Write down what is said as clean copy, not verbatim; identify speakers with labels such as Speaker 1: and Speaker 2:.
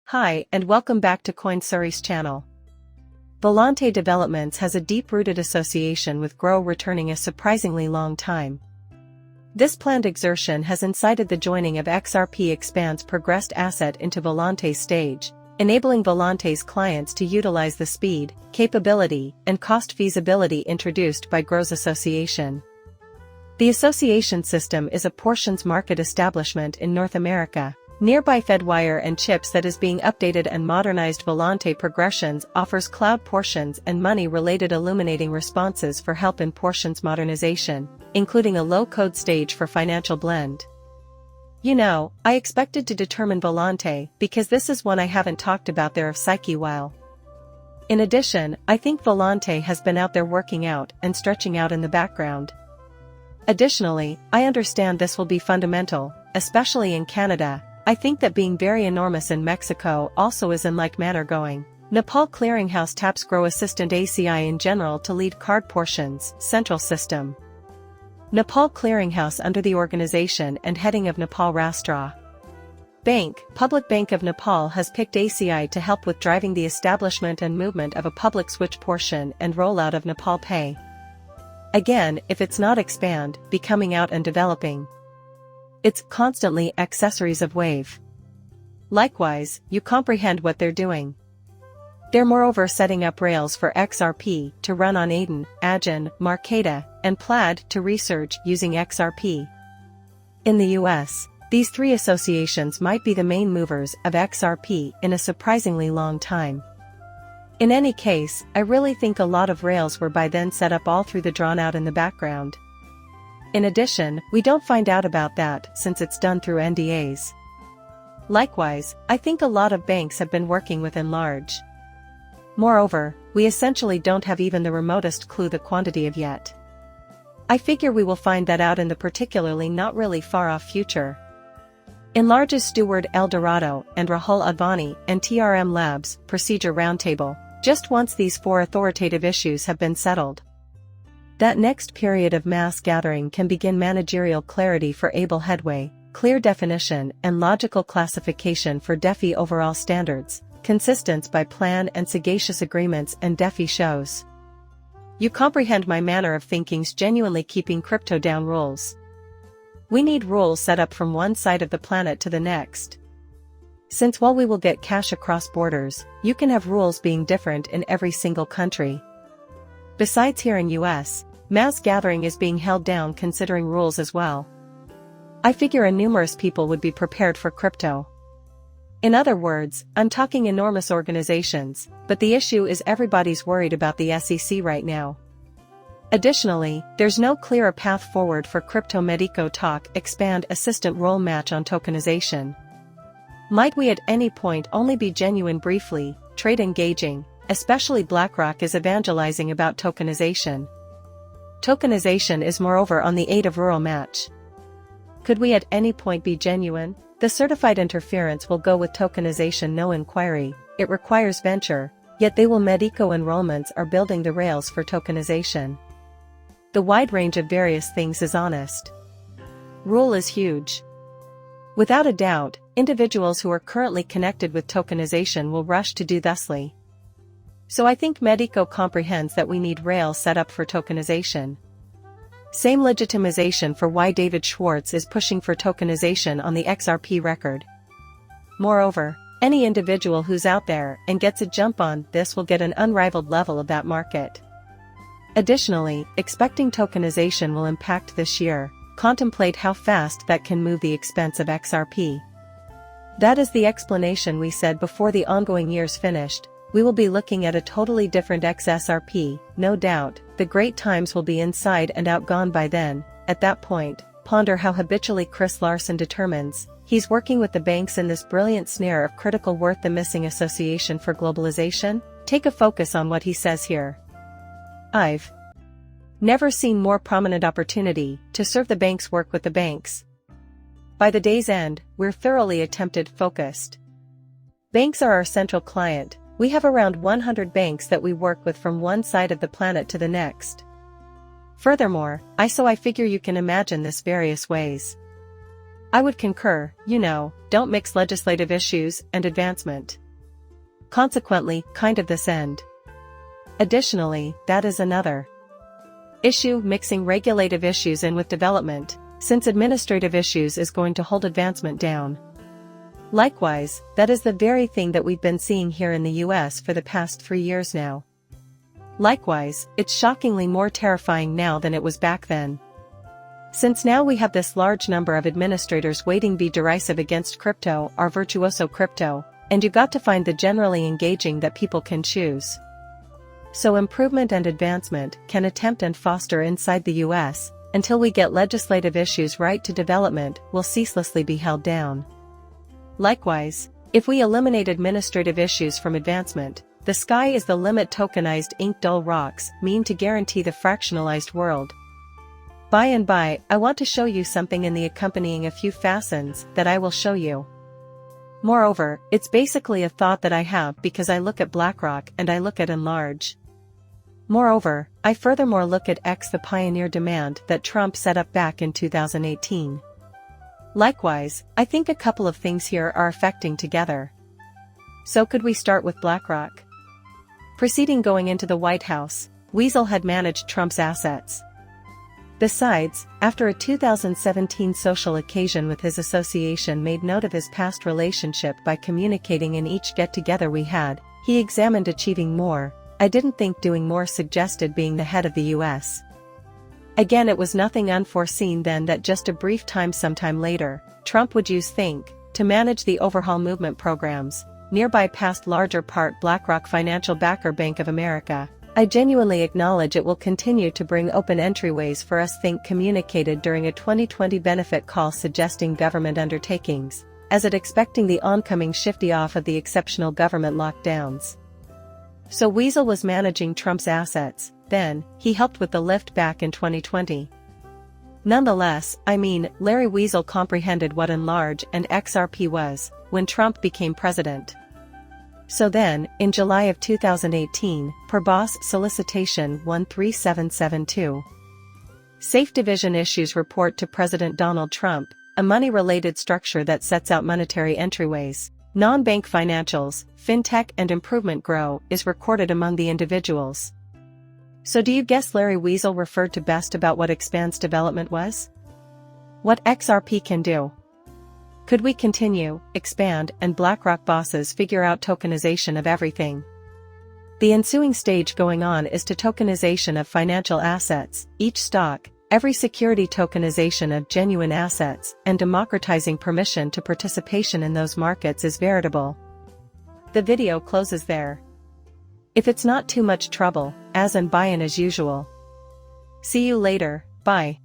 Speaker 1: Hi and welcome back to CoinSuri's channel. Volante Developments has a deep-rooted association with Grow returning a surprisingly long time. This planned exertion has incited the joining of XRP Expand's progressed asset into Volante's stage, enabling Volante's clients to utilize the speed, capability, and cost feasibility introduced by Grow's association. The association system is a portions market establishment in North America. Nearby Fedwire and chips that is being updated and modernized. Volante Progressions offers cloud portions and money-related illuminating responses for help in portions modernization, including a low-code stage for financial blend. I expected to determine Volante because this is one I haven't talked about there of Psyche while. In addition, I think Volante has been out there working out and stretching out in the background. Additionally, I understand this will be fundamental, especially in Canada. I think that being very enormous in Mexico also is in like manner going. Nepal Clearinghouse taps Grow Assistant ACI in general to lead card portions, central system. Nepal Clearinghouse under the organization and heading of Nepal Rastra Bank, Public Bank of Nepal has picked ACI to help with driving the establishment and movement of a public switch portion and rollout of Nepal Pay. Again, if it's not expand, becoming out and developing. It's constantly accessories of Wave. Likewise, you comprehend what they're doing. They're moreover setting up rails for XRP to run on Aiden, Agin, Marketa, and Plaid to research using XRP. In the US, these three associations might be the main movers of XRP in a surprisingly long time. In any case, I really think a lot of rails were by then set up all through the drawn out in the background. In addition, we don't find out about that since it's done through NDAs. Likewise, I think a lot of banks have been working with Enlarge. Moreover, we essentially don't have even the remotest clue the quantity of yet. I figure we will find that out in the particularly not really far off future. Enlarge's steward El Dorado and Rahul Advani and TRM Labs Procedure Roundtable, just once these four authoritative issues have been settled. That next period of mass gathering can begin managerial clarity for able headway, clear definition and logical classification for DeFi overall standards, consistence by plan and sagacious agreements and DeFi shows. You comprehend my manner of thinking's genuinely keeping crypto down rules. We need rules set up from one side of the planet to the next. Since while we will get cash across borders, you can have rules being different in every single country. Besides here in US, mass gathering is being held down considering rules as well. I figure numerous people would be prepared for crypto. In other words, I'm talking enormous organizations, but the issue is everybody's worried about the SEC right now. Additionally, there's no clearer path forward for crypto Medico talk expand assistant role match on tokenization. Might we at any point only be genuine briefly, trade engaging? Especially Blackrock is evangelizing about tokenization. Tokenization is moreover on the aid of rural match. Could we at any point be genuine? The certified interference will go with tokenization no inquiry, it requires venture, yet they will Medico enrollments are building the rails for tokenization. The wide range of various things is honest. Rule is huge. Without a doubt, individuals who are currently connected with tokenization will rush to do thusly. So I think Medico comprehends that we need rails set up for tokenization. Same legitimization for why David Schwartz is pushing for tokenization on the XRP record. Moreover, any individual who's out there and gets a jump on this will get an unrivaled level of that market. Additionally, expecting tokenization will impact this year, contemplate how fast that can move the expense of XRP. That is the explanation we said before the ongoing year's finished. We will be looking at a totally different XSRP, no doubt. The great times will be inside and out gone by then. At that point, ponder how habitually Chris Larson determines he's working with the banks in this brilliant snare of critical worth the missing association for globalization. Take a focus on what he says here. I've never seen more prominent opportunity to serve the banks work with the banks. By the day's end, we're thoroughly attempted focused. Banks are our central client. We have around 100 banks that we work with from one side of the planet to the next. Furthermore, I figure you can imagine this various ways. I would concur, don't mix legislative issues and advancement. Consequently, kind of this end. Additionally, that is another issue, mixing regulative issues in with development, since administrative issues is going to hold advancement down. Likewise, that is the very thing that we've been seeing here in the US for the past 3 years now. Likewise, it's shockingly more terrifying now than it was back then. Since now we have this large number of administrators waiting be derisive against crypto or virtuoso crypto, and you got to find the generally engaging that people can choose. So improvement and advancement can attempt and foster inside the US, until we get legislative issues right to development will ceaselessly be held down. Likewise, if we eliminate administrative issues from advancement, the sky is the limit. Tokenized ink dull rocks mean to guarantee the fractionalized world. By and by, I want to show you something in the accompanying a few fascins that I will show you. Moreover, it's basically a thought that I have because I look at Blackrock and I look at enlarge. Moreover, I furthermore look at X, the pioneer demand that Trump set up back in 2018. Likewise, I think a couple of things here are affecting together. So could we start with Blackrock? Preceding going into the White House, Weasel had managed Trump's assets. Besides, after a 2017 social occasion with his association made note of his past relationship by communicating in each get-together we had, he examined achieving more. I didn't think doing more suggested being the head of the US. Again, it was nothing unforeseen then that just a brief time sometime later, Trump would use Think to manage the overhaul movement programs, nearby past larger part Blackrock financial backer Bank of America. I genuinely acknowledge it will continue to bring open entryways for us. Think communicated during a 2020 benefit call suggesting government undertakings, as it expecting the oncoming shifty off of the exceptional government lockdowns. So Weasel was managing Trump's assets, then, he helped with the lift back in 2020. Nonetheless, Larry Weasel comprehended what Enlarge and XRP was, when Trump became president. So then, in July of 2018, per Boss Solicitation 13772. Safe Division issues report to President Donald Trump, a money-related structure that sets out monetary entryways. Non-bank financials, fintech and improvement grow, is recorded among the individuals. So do you guess Larry Weasel referred to best about what expands development was? What XRP can do? Could we continue, expand, and Blackrock bosses figure out tokenization of everything? The ensuing stage going on is to tokenization of financial assets, each stock, every security, tokenization of genuine assets, and democratizing permission to participation in those markets is veritable. The video closes there. If it's not too much trouble, as and buy in as usual. See you later, bye.